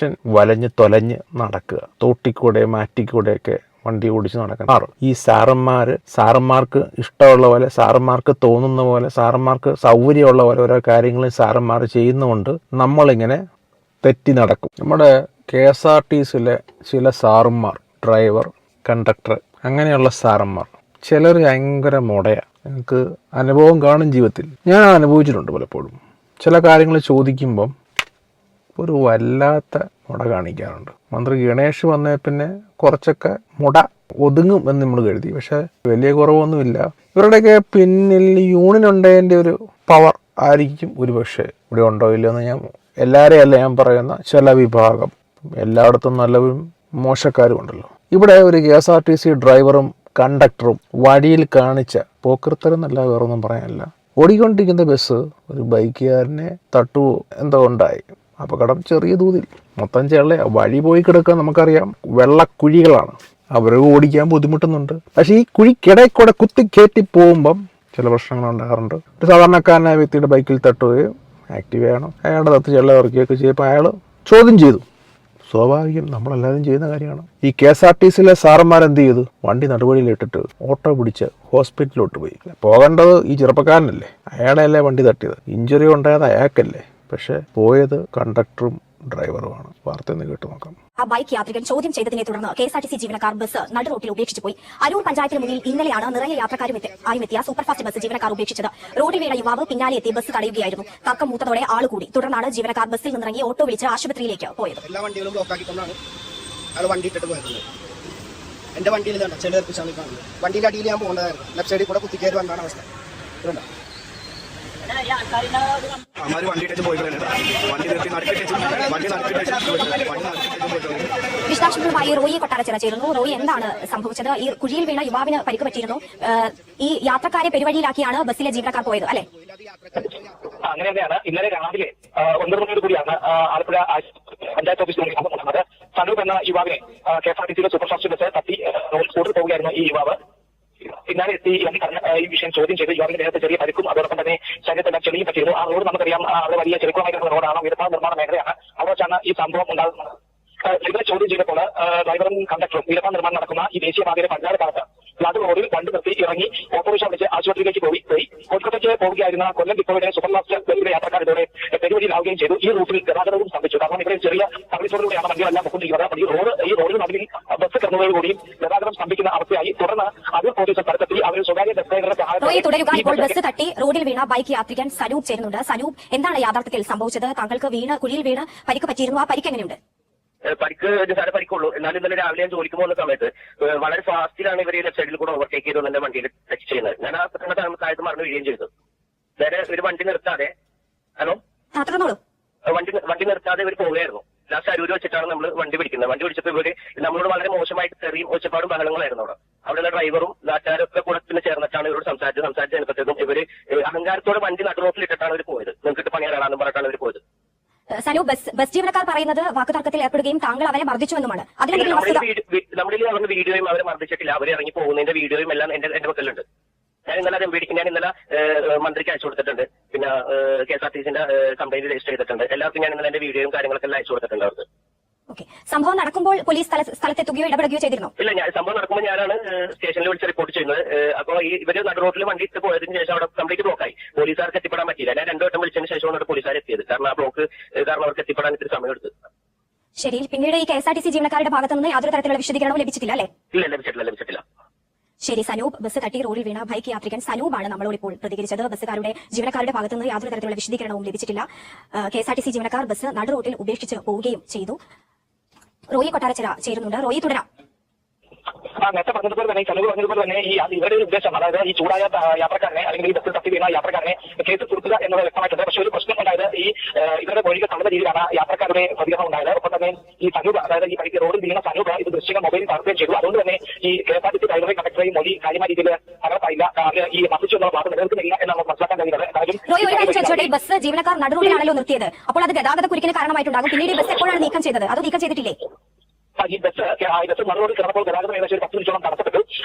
മനുഷ്യൻ വലഞ്ഞ് തൊലഞ്ഞ് നടക്കുക, തോട്ടിക്കൂടെ മാറ്റിക്കൂടെയൊക്കെ വണ്ടി ഓടിച്ച് നടക്കണം. ഈ സാറന്മാർക്ക് ഇഷ്ടമുള്ള പോലെ, സാറന്മാർക്ക് തോന്നുന്ന പോലെ, സാറന്മാർക്ക് സൗകര്യമുള്ള പോലെ ഓരോ കാര്യങ്ങളും സാറന്മാർ ചെയ്യുന്നതുകൊണ്ട് നമ്മളിങ്ങനെ തെറ്റി നടക്കും. നമ്മുടെ KSRTCയിലെ ചില സാറന്മാർ, ഡ്രൈവർ, കണ്ടക്ടർ, അങ്ങനെയുള്ള സാറന്മാർ ചിലർ ഭയങ്കര മുടയാണ്. നിങ്ങൾക്ക് അനുഭവം കാണും ജീവിതത്തിൽ. ഞാൻ അനുഭവിച്ചിട്ടുണ്ട് പലപ്പോഴും. ചില കാര്യങ്ങൾ ചോദിക്കുമ്പം ഒരു വല്ലാത്ത മുട കാണിക്കാറുണ്ട്. മന്ത്രി ഗണേഷ് വന്നേ പിന്നെ കുറച്ചൊക്കെ മുട ഒതുങ്ങും എന്ന് നമ്മൾ കരുതി. പക്ഷെ വലിയ കുറവൊന്നുമില്ല. ഇവരുടെയൊക്കെ പിന്നിൽ യൂണിയൻ ഉണ്ടതിൻ്റെ ഒരു പവർ ആയിരിക്കും ഒരുപക്ഷെ. ഇവിടെ ഉണ്ടോ ഇല്ലയെന്ന് എല്ലാവരെയും അല്ല ഞാൻ പറയുന്ന ചില വിഭാഗം. എല്ലായിടത്തും നല്ലവരും മോശക്കാരും ഉണ്ടല്ലോ. ഇവിടെ ഒരു KSRTC ഡ്രൈവറും കണ്ടക്ടറും വഴിയിൽ കാണിച്ച പോക്കൃത്തരം എന്നല്ല, വേറൊന്നും പറയാനില്ല. ഓടിക്കൊണ്ടിരിക്കുന്ന ബസ് ഒരു ബൈക്കുകാരനെ തട്ടുവോ എന്തോ ഉണ്ടായി. അപകടം ചെറിയ തോതിൽ, മൊത്തം ചെള്ളയാ. വഴി പോയി കിടക്കുക നമുക്കറിയാം, വെള്ളക്കുഴികളാണ്. അവർ ഓടിക്കാൻ ബുദ്ധിമുട്ടുന്നുണ്ട്. പക്ഷേ ഈ കുഴിക്കിടയിൽ കൂടെ കുത്തി കയറ്റി പോകുമ്പം ചില പ്രശ്നങ്ങൾ ഉണ്ടാകാറുണ്ട്. ഒരു സാധാരണക്കാരനായ വ്യക്തിയുടെ ബൈക്കിൽ തട്ടുകയും ആക്റ്റീവാണ്, അയാളുടെ തത്ത് ചെള്ള ഇറക്കുകയൊക്കെ ചെയ്തപ്പോൾ അയാൾ ചോദ്യം ചെയ്തു. സ്വാഭാവികം, നമ്മളെല്ലാവരും ചെയ്യുന്ന കാര്യമാണ്. ഈ KSRTCയിലെ സാറന്മാരെന്ത് ചെയ്തു? വണ്ടി നടുവഴിയിലിട്ടിട്ട് ഓട്ടോ പിടിച്ച് ഹോസ്പിറ്റലിലോട്ട് പോയി. പോകേണ്ടത് ഈ ചെറുപ്പക്കാരനല്ലേ, അയാളെയല്ലേ വണ്ടി തട്ടിയത്. ഇഞ്ചുറി ഉണ്ടായത് അയാൾക്കല്ലേ. പക്ഷെ പോയത് കണ്ടക്ടറും ഡ്രൈവറുമാണ്. വാർത്ത ഒന്ന് കേട്ട് നോക്കാം. ആ ബൈക്ക് യാത്രികൻ ചോദ്യം ചെയ്തതിനെ തുടർന്ന് KSRTC ജീവനക്കാർ ബസ് നടു റോട്ടിൽ ഉപേക്ഷിച്ചു പോയി. അരൂർ പഞ്ചായത്തിന് മുന്നിൽ ഇന്നലെയാണ് നിറയെ യാത്രക്കാരുമെത്തിയ സൂപ്പർഫാസ്റ്റ് ബസ് ജീവനക്കാർ ഉപേക്ഷിച്ചത്. റോഡിൽ വീണ യുവാവ് പിന്നാലെ എത്തി ബസ് തടയുകയായിരുന്നു. തർക്കം മൂത്തതോടെ ആൾ കൂടി. തുടർന്നാണ് ജീവനക്കാർ ബസ്സിൽ നിന്നിറങ്ങി ഓട്ടോ വിളിച്ച് ആശുപത്രിയിലേക്ക് പോയത്. എല്ലാ വണ്ടികളും ബ്ലോക്കാക്കിക്കൊണ്ടാണ് അയാൾ വണ്ടി ഇട്ടിട്ട് പോയത്. എന്റെ വണ്ടിയിൽ ചെളിതെറിപ്പിച്ചാണ് കാണുന്നത്. വണ്ടിയുടെ അടിയിൽ ഞാൻ പോകേണ്ടതായിരുന്നു. ലെഫ്റ്റ് സൈഡിൽ കൂടെ കുത്തിക്കയറി വന്നാണ് അവസ്ഥ. അമാര് വണ്ടി ഇട്ടിട്ട് പോയി. വിശദാംശങ്ങളുമായി റോയി കൊട്ടാരച്ചിറ ചേരുന്നു. റോയി, എന്താണ് സംഭവിച്ചത്? ഈ കുഴിയിൽ വീണ യുവാവിന് പരിക്ക് പറ്റിയിരുന്നു. ഈ യാത്രക്കാരെ പെരുവഴിയിലാക്കിയാണ് ബസ്സിലെ ജീവനക്കാർ പോയത്, അല്ലെ? അങ്ങനെ തന്നെയാണ്. ഇന്നലെ രാവിലെ 9 മണിയോട് കൂടിയാണ് ആലപ്പുഴ പഞ്ചായത്ത് ഓഫീസിൽ നടന്നത്. സനൂപ് എന്ന യുവാവിനെ KSRTCയിലെ സൂപ്പർഫാസ്റ്റ് ബസ് തട്ടി സ്കൂട്ടറിൽ പോവുകയായിരുന്നു ഈ യുവാവ്. പിന്നാലെ എത്തി ഈ വിഷയം ചോദ്യം ചെയ്ത് യുവാവിന്റെ ദേഹത്ത് ചെറിയ പരിക്കും അതോടൊപ്പം തന്നെ ശരീരത്തിന്റെ ചെളിയും പറ്റിയിരുന്നു. ആ റോഡ് നമുക്കറിയാം, അവിടെ വലിയ ചെറുക്കുളമായിട്ടുള്ള റോഡാണ്, ഉയർന്ന നിർമ്മാണ മേഖലയാണ്. അവിടെ വെച്ചാണ് ഈ സംഭവം ഉണ്ടാകുന്നത്. ഇവരെ ചോദ്യം ചെയ്തപ്പോൾ ഡ്രൈവറും കണ്ടക്ടറും ഉയർന്ന നിർമ്മാണം നടക്കുന്ന ഈ ദേശീയപാതയുടെ പഞ്ചായത്ത് കാലത്ത് നടു റോഡിൽ വണ്ടി നിർത്തി ഇറങ്ങി ഓട്ടോറിക്ഷ വിളിച്ച് ആശുപത്രിയിലേക്ക് പോയി. കോഴിക്കോട്ടേക്ക് പോവുകയായിരുന്ന കൊല്ലം ഡിപ്പോയുടെ സൂപ്പർഫാസ്റ്റ് ബസ്സിലെ യാത്രക്കാർ ഇതോടെ പെരുവഴിയിലാവുകയും ചെയ്തു. ഈ റൂട്ടിൽ ഗതാഗതവും സ്തംഭിച്ചു. കാരണം ഇവിടെ ചെറിയ സർവീസ് റോഡിലൂടെയാണ് വണ്ടികളെല്ലാം പൊക്കൊണ്ടിരിക്കുന്നത്. ഈ റോഡിന് നടുവിൽ ബസ് കിടന്നതോടുകൂടിയും ഗതാഗതം സ്തംഭിക്കുന്ന അവസ്ഥയായി. തുടർന്ന് അതിർ പോലീസ് സ്ഥലത്തെത്തി അവർ സ്വകാര്യ ബസ് ഡ്രൈവറുടെ സഹായത്തോടെ ബസ് തട്ടി റോഡിൽ വീണ ബൈക്ക് യാത്രികൻ സനൂപ് ചേരുന്നുണ്ട്. സനൂപ്, എന്താണ് യാഥാർത്ഥ്യത്തിൽ സംഭവിച്ചത്? താങ്കൾക്ക് കുഴിയിൽ വീണ് പരിക്ക് പറ്റിയിരുന്നു. ആ പരിക്ക് എങ്ങനെയുണ്ട്? പരിക്ക് നിസാര പരിക്കുള്ളൂ. എന്നാലും ഇന്നലെ രാവിലെ ഞാൻ ജോലിക്ക് പോകുന്ന സമയത്ത് വളരെ ഫാസ്റ്റിലാണ് ഇവർ ലെഫ്റ്റ് സൈഡിൽ കൂടെ ഓവർടേക്ക് ചെയ്തു എന്റെ വണ്ടിയിൽ ടച്ച് ചെയ്യുന്നത്. ഞാൻ ആ താഴത്ത് മറന്നു വീഴുകയും ചെയ്തു. നേരെ ഒരു വണ്ടി നിർത്താതെ വണ്ടി നിർത്താതെ ഇവർ പോവുകയായിരുന്നു. ലാസ്റ്റ് അരൂര് വെച്ചിട്ടാണ് നമ്മൾ വണ്ടി പിടിക്കുന്നത്. വണ്ടി പിടിച്ചപ്പോൾ ഇവര് നമ്മളോട് വളരെ മോശമായിട്ട് തെറിയും ഒച്ചപ്പാടും ബഹളങ്ങളായിരുന്നു. അവിടെയുള്ള ഡ്രൈവറും നാട്ടുകാരൊക്കെ കൂടെ പിന്നെ ചേർന്നിട്ടാണ് ഇവരോട് സംസാരിച്ച് അനുഭവത്തേക്കും ഇവര് അഹങ്കാരത്തോടെ വണ്ടി നടുറോട്ടിലിട്ടിട്ടാണ് അവർ പോയത്. നിങ്ങൾക്കിട്ട് പണിയാറാണെന്ന് പറഞ്ഞിട്ടാണ് അവർ പോയത്. സനു, ബസ് ജീവനക്കാർ പറയുന്നത് വാക്കുതർക്കത്തിൽ ഏർപ്പെടുകയും താങ്കൾ അവരെ മർദ്ദിച്ചുവെന്നുമാണ്. നമ്മുടെ അവരുടെ വീഡിയോയും അവരെ മർദ്ദിച്ചിട്ടില്ല. അവർ ഇറങ്ങി പോകുന്നതിന്റെ വീഡിയോയും എല്ലാം എന്റെ പക്കലുണ്ട്. ഞാൻ ഇന്നലെ മന്ത്രിക്ക് അയച്ചു കൊടുത്തിട്ടുണ്ട്. പിന്നെ KSRTCന്റെ കംപ്ലൈന്റ് രജിസ്റ്റർ ചെയ്തിട്ടുണ്ട്. എല്ലാവർക്കും ഞാൻ ഇന്നലെ എന്റെ വീഡിയോയും കാര്യങ്ങളൊക്കെ അയച്ചു കൊടുത്തിട്ടുണ്ട് അവർക്ക്. സംഭവം നടക്കുമ്പോൾ പോലീസ് സ്ഥലത്തെത്തുകയോ ഇടപെടുകയോ ചെയ്തിരുന്നു? ഇല്ല, സംഭവം നടക്കുമ്പോൾ ഞാനാണ് സ്റ്റേഷനിൽ വിളിച്ച് റിപ്പോർട്ട് ചെയ്യുന്നത്. അപ്പോൾ ഇവര് നടു റോഡിൽ വണ്ടി ഇട്ട് പോയതിനു ശേഷം അവിടെ കംപ്ലീറ്റ് ബ്ലോക്കായി. പോലീസുകാർക്ക് എത്തിപ്പെടാൻ പറ്റിയില്ല. ഞാൻ 2 വട്ടം വിളിച്ചതിന് ശേഷമാണ് പോലീസുകാർ എത്തിയത്. കാരണം ആ ബ്ലോക്ക് കാരണം അവർക്ക് എത്തിപ്പെടാൻ ഇത്തിരി സമയം എടുത്തു. ശരി, പിന്നീട് ഈ KSRTC ജീവനക്കാരുടെ ഭാഗത്തു നിന്ന് യാതൊരു തരത്തിലുള്ള വിശദീകരണവും ലഭിച്ചിട്ടില്ല, അല്ലേ? ഇല്ല, ലഭിച്ചിട്ടില്ല. ശരി സനൂപ്, ബസ് തട്ടി റോഡിൽ വീണ ബൈക്ക് യാത്രികൻ സനൂപാണ് നമ്മളോട് ഇപ്പോൾ പ്രതികരിച്ചത്. ജീവനക്കാരുടെ ഭാഗത്തു നിന്ന് യാതൊരു തരത്തിലുള്ള വിശദീകരണവും ലഭിച്ചിട്ടില്ല. KSRTC ജീവനക്കാർ ബസ് നടു റോഡിൽ ഉപേക്ഷിച്ച് പോവുകയും ചെയ്തു. റോയി കൊട്ടാരച്ചിറ ചേരുന്നുണ്ട്. റോയി, തുടരാം. നേരത്തെ പറഞ്ഞതുപോലെ തന്നെ സനൂപ് പറഞ്ഞതുപോലെ തന്നെ ഇവരുടെ ഒരു ഉദ്ദേശം, അതായത് ഈ ചൂടായ യാത്രക്കാരനെ അല്ലെങ്കിൽ ഈ ബസ്സിൽ തട്ടി വീണ യാത്രക്കാരനെ കേസ് കൊടുക്കുക എന്നത് വ്യക്തമായിട്ടുണ്ട്. പക്ഷേ ഒരു പ്രശ്നം ഉണ്ടായത് ഇവരുടെ മൊഴികൾ തന്ന രീതിയിലാണ് യാത്രക്കാരുടെ പ്രതികരണം ഉണ്ടായത്. ഒപ്പം തന്നെ ഈ സനൂപ്, അതായത് ഈ റോഡിൽ വീണ സനൂപ് ഇത് ദൃശ്യങ്ങൾ മൊബൈലിൽ പകർത്തുകയും ചെയ്തു. അതുകൊണ്ട് തന്നെ ഈ KSRTC ഡ്രൈവറെ കണ്ടക്ടറെയും മൊഴി കാര്യമായ രീതിയിൽ പകർത്തായില്ല. ഈ മർദ്ദിച്ചു എന്നുള്ള ഭാഗം നിലനിൽക്കുന്നില്ല എന്ന് നമുക്ക് മനസ്സിലാക്കാൻ കഴിയുന്നത്. ബസ് ജീവനക്കാർ നടുറോഡിലാണല്ലോ നിർത്തിയത്. അപ്പോൾ അത് ഗതാഗത കുരുക്കിന് കാരണമായിട്ടുണ്ടാകും. പിന്നീട് ബസ് എപ്പോഴാണ് നീക്കം ചെയ്തത്? അത് നീക്കം ചെയ്തിട്ടില്ലേ? ഈ ബസ് മറുപടി കിടന്നപ്പോൾ ഗതാഗതം ഏകദേശം ഒരു 10 മിനിറ്റോളം തടസ്സപ്പെട്ടു.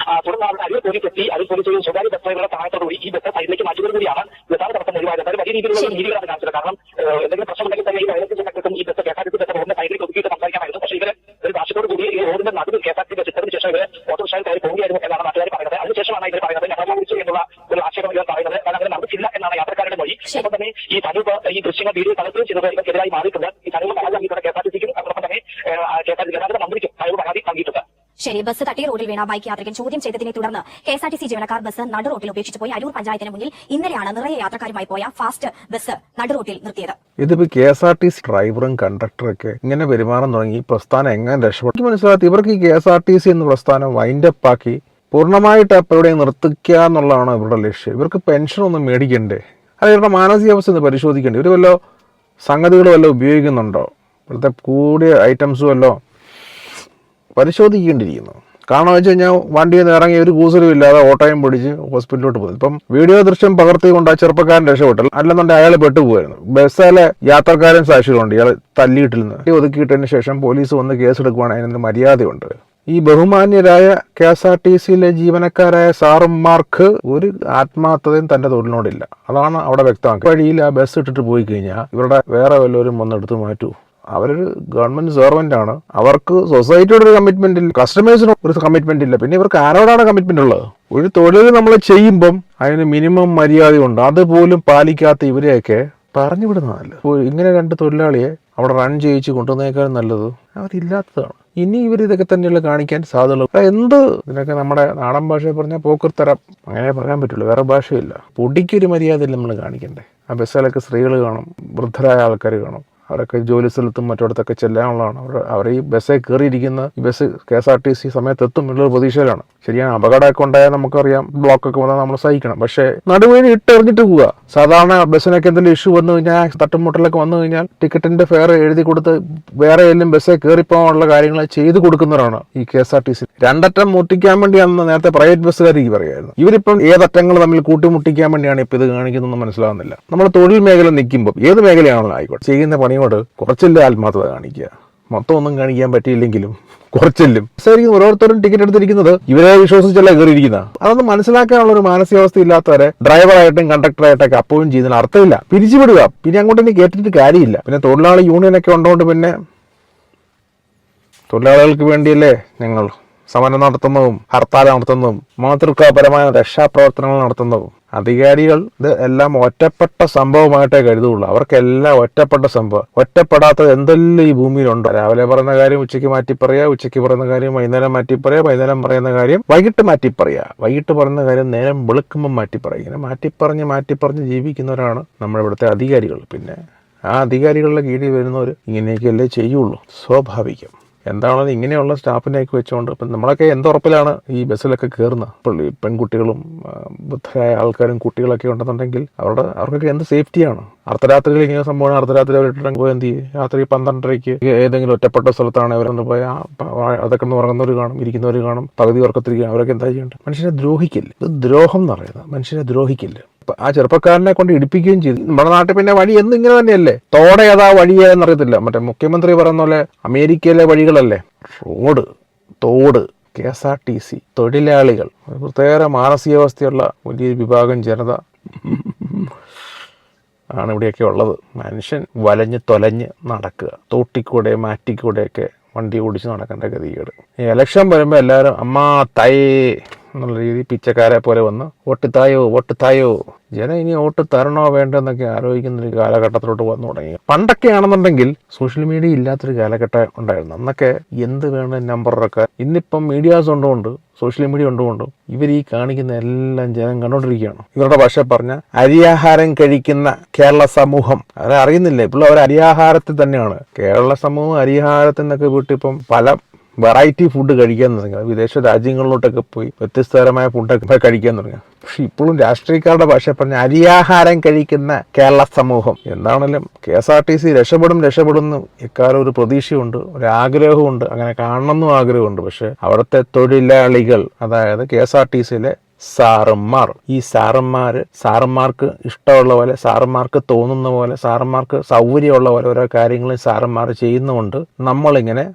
തുടർന്ന് അവിടെ അരൂർ പോലീസ് എത്തി. അരൂർ പോലീസ് സ്വകാര്യ ബസ് ഡ്രൈവറുടെ സഹായത്തോടുകൂടി ഈ ബസ് സൈഡിലേക്ക് മാറ്റിയതോടുകൂടിയാണ് ഗതാഗത തടസ്സം ഒഴിവായത്. അതായത് വലിയ രീതിയിലുള്ള രീതികളാണ് കാണിച്ചത്. കാരണം എന്തെങ്കിലും പ്രശ്നം ഉണ്ടെങ്കിൽ തന്നെ ഈ 15 സെക്കൻഡും ഈ ബസ് KSRTC ബസ് റോഡിന്റെ സൈഡിലേക്ക് ഒതുക്കിയിട്ട് ഒപ്പം തന്നെ ഈ സനൂപ് ഈ ദൃശ്യങ്ങൾ വീഡിയോ കളക്ട് ചെയ്തത് ഇവർക്കെതിരായി മാറിയിട്ടുണ്ട്. ഈ സനൂപ് പരാതി നൽകിയിട്ടുണ്ട് KSRTCക്കും അതോടൊപ്പം തന്നെ KSRTC ഗതാഗത മന്ത്രിക്കും സനൂപ് പരാതി നൽകിയിട്ടുണ്ട്. ശരി, ബസ് തട്ടി റോഡിൽ വീണ ബൈക്ക് യാത്രികൻ ചോദ്യം ചെയ്തതിനെ തുടർന്ന് KSRTC ജീവനക്കാർ ബസ് നടു റോഡിൽ ഉപേക്ഷിച്ചു പോയി. അരൂർ പഞ്ചായത്തിന് മുന്നിൽ ഇന്നലെയാണ് നിറയെ യാത്രക്കാരുമായി പോയ ഫാസ്റ്റ് ബസ് നടു റോഡിൽ നിർത്തിയത്. ഇതിപ്പോ KSRTC ഡ്രൈവറും കണ്ടക്ടറൊക്കെ ഇങ്ങനെ പെരുമാറാൻ തുടങ്ങി. ഈ പ്രസ്ഥാനം എങ്ങനെ രക്ഷപ്പെട്ടു മനസ്സിലാക്കി. ഇവർക്ക് ഈ KSRTC എന്ന പ്രസ്ഥാനം വൈൻഡപ്പ് ആക്കി പൂർണ്ണമായിട്ട് എവിടെ നിർത്തിക്കുക എന്നുള്ളതാണ് ഇവരുടെ ലക്ഷ്യം. ഇവർക്ക് പെൻഷനൊന്നും മേടിക്കണ്ടേ? അത് ഇവരുടെ മാനസികാവസ്ഥ ഒന്ന് പരിശോധിക്കണ്ടേ? ഇവർ വല്ലോ സംഗതികൾ വല്ലതും ഉപയോഗിക്കുന്നുണ്ടോ? ഇവിടുത്തെ കൂടിയ ഐറ്റംസ് വല്ലോ പരിശോധിക്കേണ്ടിയിരിക്കുന്നു. കാരണം വെച്ച് കഴിഞ്ഞാൽ വണ്ടിയിൽ നിന്ന് ഇറങ്ങി ഒരു കൂസലും ഇല്ലാതെ ഓട്ടോയും പിടിച്ച് ഹോസ്പിറ്റലിലോട്ട് പോകും. ഇപ്പം വീഡിയോ ദൃശ്യം പകർത്തിക്കൊണ്ട് ആ ചെറുപ്പക്കാരൻ രക്ഷപ്പെട്ടു. അല്ലെന്നുണ്ടെങ്കിൽ അയാൾ പെട്ടുപോയിരുന്നു. ബസ്സിലെ യാത്രക്കാരൻ സാക്ഷികളുണ്ട്. ഇയാൾ തല്ലിയിട്ടിരുന്ന് ഒതുക്കിയിട്ടതിന് ശേഷം പോലീസ് വന്ന് കേസെടുക്കുവാണെങ്കിൽ അതിന് മര്യാദയുണ്ട്. ഈ ബഹുമാന്യരായ KSRTCയിലെ ജീവനക്കാരായ സാറന്മാർക്ക് ഒരു ആത്മാർത്ഥതയും തന്റെ തൊഴിലിനോടില്ല. അതാണ് അവിടെ വ്യക്തമാക്കുക. വഴിയിൽ ആ ബസ് ഇട്ടിട്ട് പോയി കഴിഞ്ഞാൽ ഇവരുടെ വേറെ വല്ലവരും വന്നെടുത്ത് മാറ്റൂ. അവരൊരു ഗവൺമെന്റ് സെർവന്റ് ആണ്. അവർക്ക് സൊസൈറ്റിയോട് ഒരു കമ്മിറ്റ്മെന്റ് ഇല്ല, കസ്റ്റമേഴ്സിന് ഒരു കമ്മിറ്റ്മെന്റ് ഇല്ല. പിന്നെ ഇവർക്ക് ആരോടാണ് കമ്മിറ്റ്മെന്റ് ഉള്ളത്? ഒരു തൊഴിൽ നമ്മൾ ചെയ്യുമ്പം അതിന് മിനിമം മര്യാദയുണ്ട്. അതുപോലും പാലിക്കാത്ത ഇവരെയൊക്കെ പറഞ്ഞു വിടുന്നതല്ല. ഇങ്ങനെ രണ്ട് തൊഴിലാളിയെ അവിടെ റൺ ചെയ്യിച്ച് കൊണ്ടുവന്നേക്കാളും നല്ലത് അവരില്ലാത്തതാണ്. ഇനി ഇവർ ഇതൊക്കെ തന്നെയുള്ള കാണിക്കാൻ സാധ്യതയുള്ളൂ. എന്ത് ഇതിനൊക്കെ നമ്മുടെ നാടൻ ഭാഷയിൽ പറഞ്ഞാൽ പോക്കർത്തരം, അങ്ങനെ പറയാൻ പറ്റുള്ളൂ. വേറെ ഭാഷയില്ല. പൊടിക്കൊരു മര്യാദയില്ല നമ്മൾ കാണിക്കണ്ടേ. ആ ബസ്സിലൊക്കെ സ്ത്രീകൾ കാണും, വൃദ്ധരായ ആൾക്കാർ കാണും. അവരൊക്കെ ജോലി സ്ഥലത്തും മറ്റിടത്തൊക്കെ ചെല്ലാനുള്ളതാണ്. അവർ ഈ ബസ്സിൽ കയറിയിരിക്കുന്ന ഈ ബസ് KSRTC സമയത്തെത്തും എന്നുള്ളൊരു പ്രതീക്ഷയിലാണ്. ശരിയാണ്, അപകടമൊക്കെ ഉണ്ടായാൽ നമുക്കറിയാം, ബ്ലോക്കൊക്കെ വന്നാൽ നമ്മൾ സഹിക്കണം. പക്ഷേ നടുവേദന ഇട്ടെറിഞ്ഞിട്ട് പോവുക. സാധാരണ ബസ്സിനൊക്കെ എന്തെങ്കിലും ഇഷ്യൂ വന്നു കഴിഞ്ഞാൽ, തട്ടുമുട്ടലൊക്കെ വന്നു കഴിഞ്ഞാൽ ടിക്കറ്റിന്റെ ഫെയർ എഴുതി കൊടുത്ത് വേറെ ഏതെങ്കിലും ബസ്സിൽ കയറിപ്പോകാനുള്ള കാര്യങ്ങൾ ചെയ്തു കൊടുക്കുന്നവരാണ് ഈ KSRTC. രണ്ടറ്റം മുട്ടിക്കാൻ വേണ്ടിയാണെന്ന് നേരത്തെ പ്രൈവറ്റ് ബസ്സുകാർക്ക് പറയായിരുന്നു. ഇവരിപ്പം ഏതറ്റങ്ങൾ തമ്മിൽ കൂട്ടിമുട്ടിക്കാൻ വേണ്ടിയാണ് ഇപ്പം ഇത് കാണിക്കുന്നതെന്ന് മനസ്സിലാവുന്നില്ല. നമ്മൾ തൊഴിൽ മേഖല നിൽക്കുമ്പോൾ ഏത് മേഖലയാണല്ലോ ആയിക്കോട്ടെ, ചെയ്യുന്ന പണിയോട് കുറച്ചില്ല ആത്മാർത്ഥത കാണിക്കുക. മൊത്തം ഒന്നും കാണിക്കാൻ പറ്റിയില്ലെങ്കിലും കുറച്ചെല്ലും. ഓരോരുത്തരും ടിക്കറ്റ് എടുത്തിരിക്കുന്നത് ഇവരെ വിശ്വസിച്ചല്ല കയറിയിരിക്കുന്ന. അതൊന്നും മനസ്സിലാക്കാനുള്ള ഒരു മാനസികാവസ്ഥ ഇല്ലാത്തവരെ ഡ്രൈവറായിട്ടും കണ്ടക്ടറായിട്ടൊക്കെ അപ്പോഴും ചെയ്യുന്നതിന് അർത്ഥമില്ല. പിരിച്ചുവിടുക. പിന്നെ അങ്ങോട്ട് ഇനി കേട്ടിട്ട് കാര്യമില്ല. പിന്നെ തൊഴിലാളി യൂണിയനൊക്കെ ഉണ്ടോണ്ട് പിന്നെ തൊഴിലാളികൾക്ക് വേണ്ടിയല്ലേ ഞങ്ങൾ സമരം നടത്തുന്നതും ഹർത്താൽ നടത്തുന്നതും മാതൃകാപരമായ രക്ഷാപ്രവർത്തനങ്ങൾ നടത്തുന്നതും. അധികാരികൾ ഇത് എല്ലാം ഒറ്റപ്പെട്ട സംഭവമായിട്ടേ കരുതുള്ളൂ. അവർക്കെല്ലാം ഒറ്റപ്പെട്ട സംഭവം. ഒറ്റപ്പെടാത്തത് എന്തെല്ലാം ഈ ഭൂമിയിലുണ്ടോ? രാവിലെ പറയുന്ന കാര്യം ഉച്ചയ്ക്ക് മാറ്റി പറയുക, ഉച്ചയ്ക്ക് പറയുന്ന കാര്യം വൈകുന്നേരം മാറ്റി പറയുക, വൈകുന്നേരം പറയുന്ന കാര്യം വൈകിട്ട് മാറ്റി പറയുക, വൈകിട്ട് പറയുന്ന കാര്യം നേരം വെളുക്കുമ്പോൾ മാറ്റി പറയുക. ഇങ്ങനെ മാറ്റിപ്പറഞ്ഞ് ജീവിക്കുന്നവരാണ് നമ്മുടെ ഇവിടുത്തെ അധികാരികൾ. പിന്നെ ആ അധികാരികളുടെ കീഴിൽ വരുന്നവർ ഇങ്ങനെയൊക്കെയല്ലേ ചെയ്യുള്ളൂ. സ്വാഭാവികം. എന്താണെന്ന് ഇങ്ങനെയുള്ള സ്റ്റാഫിനെയൊക്കെ വെച്ചുകൊണ്ട് ഇപ്പം നമ്മളൊക്കെ എന്തുറപ്പിലാണ് ഈ ബസ്സിലൊക്കെ കയറുന്നത്? ഇപ്പോൾ ഈ പെൺകുട്ടികളും ബുദ്ധരായ ആൾക്കാരും കുട്ടികളൊക്കെ ഉണ്ടെന്നുണ്ടെങ്കിൽ അവർക്കൊക്കെ എന്ത് സേഫ്റ്റിയാണ്? അർദ്ധരാത്രിയിൽ ഇങ്ങനെ സംഭവമാണ്. അർദ്ധരാത്രി അവരിട്ട് പോയി എന്ത് ചെയ്യും? രാത്രി 12:30 ഏതെങ്കിലും ഒറ്റപ്പെട്ട സ്ഥലത്താണ് അവരൊന്ന് പോയാൽ അതൊക്കെ ഒന്ന് ഉറങ്ങുന്നവർ കാണും, ഇരിക്കുന്നവർ കാണും, പകുതി ഉറക്കത്തിരിക്കുക. അവരൊക്കെ എന്താ ചെയ്യേണ്ടത്? മനുഷ്യനെ ദ്രോഹിക്കില്ല. ഇത് ദ്രോഹം എന്ന് പറയുന്നത്. മനുഷ്യനെ ദ്രോഹിക്കില്ല. ആ ചെറുപ്പക്കാരനെ കൊണ്ട് ഇടിപ്പിക്കുകയും ചെയ്തു. നമ്മുടെ നാട്ടിൽ പിന്നെ വഴി എന്നും ഇങ്ങനെ തന്നെയല്ലേ? തോടെ ഏതാ വഴിയെന്നറിയത്തില്ല. മറ്റേ മുഖ്യമന്ത്രി പറയുന്ന പോലെ അമേരിക്കയിലെ വഴികളല്ലേ റോഡ്, തോട്, KSRTC, തൊഴിലാളികൾ, പ്രത്യേക മാനസികാവസ്ഥയുള്ള വലിയൊരു വിഭാഗം ജനത ആണ് ഇവിടെയൊക്കെ ഉള്ളത്. മനുഷ്യൻ വലഞ്ഞ് തൊലഞ്ഞ് നടക്കുക. തോട്ടിക്കൂടെ മാറ്റിക്കൂടെയൊക്കെ വണ്ടി ഓടിച്ച് നടക്കേണ്ട ഗതികേട്. ഈ ഇലക്ഷൻ വരുമ്പോൾ എല്ലാവരും അമ്മാ തയേ എന്നുള്ള രീതി പിച്ചക്കാരെ പോലെ വന്ന് വോട്ട് തായോ. ജനം ഇനി വോട്ട് തരണോ വേണ്ടെന്നൊക്കെ ആലോചിക്കുന്നൊരു കാലഘട്ടത്തിലോട്ട് വന്നു തുടങ്ങി. പണ്ടൊക്കെ ആണെന്നുണ്ടെങ്കിൽ സോഷ്യൽ മീഡിയ ഇല്ലാത്തൊരു കാലഘട്ടം ഉണ്ടായിരുന്നു. അന്നൊക്കെ എന്ത് വേണ്ട നമ്പറൊക്കെ. ഇന്നിപ്പം മീഡിയാസ് ഉണ്ടുകൊണ്ട്, സോഷ്യൽ മീഡിയ ഉണ്ടുകൊണ്ട് ഇവർ ഈ കാണിക്കുന്ന എല്ലാം ജനം കണ്ടോണ്ടിരിക്കുകയാണ്. ഇവരുടെ ഭാഷ പറഞ്ഞ അരിയാഹാരം കഴിക്കുന്ന കേരള സമൂഹം അവരറിയുന്നില്ല. ഇപ്പോൾ അവർ അരിയാഹാരത്തിൽ തന്നെയാണ്. കേരള സമൂഹം അരിയാഹാരത്തിൽ നിന്നൊക്കെ വിട്ടിപ്പം പല വെറൈറ്റി ഫുഡ് കഴിക്കാൻ തുടങ്ങി. വിദേശ രാജ്യങ്ങളിലോട്ടൊക്കെ പോയി വ്യത്യസ്തതരമായ ഫുഡൊക്കെ കഴിക്കാൻ തുടങ്ങി. പക്ഷെ ഇപ്പോഴും രാഷ്ട്രീയക്കാരുടെ ഭാഷ പറഞ്ഞ അരിയാഹാരം കഴിക്കുന്ന കേരള സമൂഹം. എന്താണെങ്കിലും KSRTC രക്ഷപ്പെടുന്നു എക്കാലം ഒരു പ്രതീക്ഷയുണ്ട്, ഒരു ആഗ്രഹമുണ്ട്. അങ്ങനെ കാണണമെന്നും ആഗ്രഹമുണ്ട്. പക്ഷെ അവിടുത്തെ തൊഴിലാളികൾ, അതായത് KSRTCയിലെ സാറന്മാർ, ഈ സാറന്മാർക്ക് ഇഷ്ടമുള്ള പോലെ, സാറന്മാർക്ക് തോന്നുന്ന പോലെ, സാറന്മാർക്ക് സൗകര്യമുള്ള പോലെ ഓരോ കാര്യങ്ങളും സാറന്മാർ ചെയ്യുന്നതുകൊണ്ട് നമ്മളിങ്ങനെ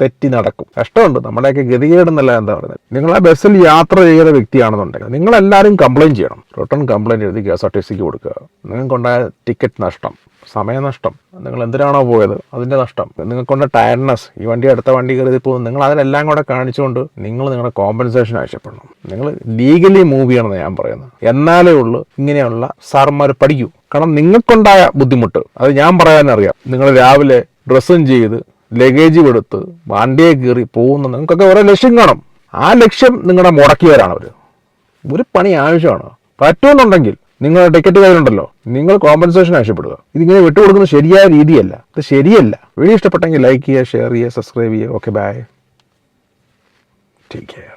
തെറ്റി നടക്കും. കഷ്ടമുണ്ട്, നമ്മുടെയൊക്കെ ഗതികേടെന്നല്ല എന്താ പറയുന്നത്. നിങ്ങൾ ആ ബസ്സിൽ യാത്ര ചെയ്ത വ്യക്തിയാണെന്നുണ്ടെങ്കിൽ നിങ്ങളെല്ലാവരും കംപ്ലയിൻറ്റ് ചെയ്യണം. റിട്ടേൺ കംപ്ലയിൻറ്റ് എഴുതി KSRTCക്ക് കൊടുക്കുക. നിങ്ങൾക്കുണ്ടായ ടിക്കറ്റ് നഷ്ടം, സമയനഷ്ടം, നിങ്ങൾ എന്തിനാണോ പോയത് അതിൻ്റെ നഷ്ടം, നിങ്ങൾക്കുണ്ട ടയർഡ്നെസ്, ഈ വണ്ടി അടുത്ത വണ്ടി കയറി പോകുന്നു, നിങ്ങൾ അതിലെല്ലാം കൂടെ കാണിച്ചുകൊണ്ട് നിങ്ങൾ നിങ്ങളുടെ കോമ്പൻസേഷൻ ആവശ്യപ്പെടണം. നിങ്ങൾ ലീഗലി മൂവ് ചെയ്യണമെന്ന് ഞാൻ പറയുന്നത്. എന്നാലേ ഉള്ളൂ ഇങ്ങനെയുള്ള സാറന്മാർ പഠിക്കൂ. കാരണം നിങ്ങൾക്കുണ്ടായ ബുദ്ധിമുട്ട് അത് ഞാൻ പറയാനറിയാം. നിങ്ങൾ രാവിലെ ഡ്രസ്സും ചെയ്ത് ലഗേജ് കൊടുത്ത് വണ്ടിയെ കയറി പോകുന്ന നിങ്ങൾക്കൊക്കെ ഓരോ ലക്ഷ്യം കാണും. ആ ലക്ഷ്യം നിങ്ങളുടെ മുടക്കിയവരാണ് അവർ. ഒരു പണി ആവശ്യമാണ്. പറ്റുമെന്നുണ്ടെങ്കിൽ നിങ്ങളുടെ ടിക്കറ്റ് കയ്യിലുണ്ടല്ലോ, നിങ്ങൾ കോമ്പൻസേഷൻ ആവശ്യപ്പെടുക. ഇതിങ്ങനെ വിട്ടുകൊടുക്കുന്നത് ശരിയായ രീതിയല്ല, ഇത് ശരിയല്ല. വീഡിയോ ഇഷ്ടപ്പെട്ടെങ്കിൽ ലൈക്ക് ചെയ്യുക, ഷെയർ ചെയ്യുക, സബ്സ്ക്രൈബ് ചെയ്യുക. Okay, bye, take care.